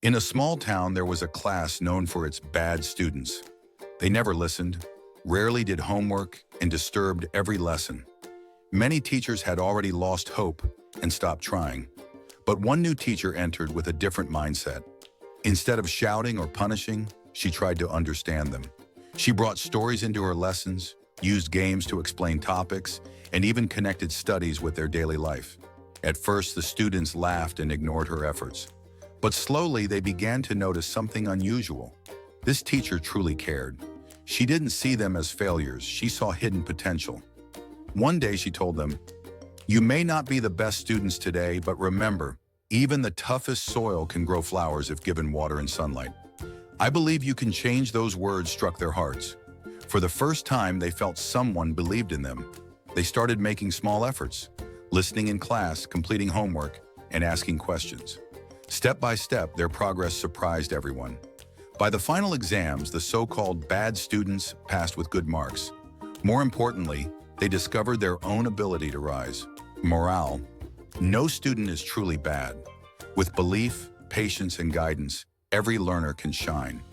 In a small town, there was a class known for its bad students. They never listened, rarely did homework, and disturbed every lesson. Many teachers had already lost hope and stopped trying. But one new teacher entered with a different mindset. Instead of shouting or punishing, she tried to understand them. She brought stories into her lessons, used games to explain topics, and even connected studies with their daily life. At first, the students laughed and ignored her efforts. But slowly, they began to notice something unusual. This teacher truly cared. She didn't see them as failures, she saw hidden potential. One day she told them, "You may not be the best students today, but remember, even the toughest soil can grow flowers if given water and sunlight." I believe you can change. Those words struck their hearts. For the first time, they felt someone believed in them. They started making small efforts, listening in class, completing homework, and asking questions. Step by step, their progress surprised everyone. By the final exams, the so-called bad students passed with good marks. More importantly, they discovered their own ability to rise. Morale: no student is truly bad. With belief, patience, and guidance, every learner can shine.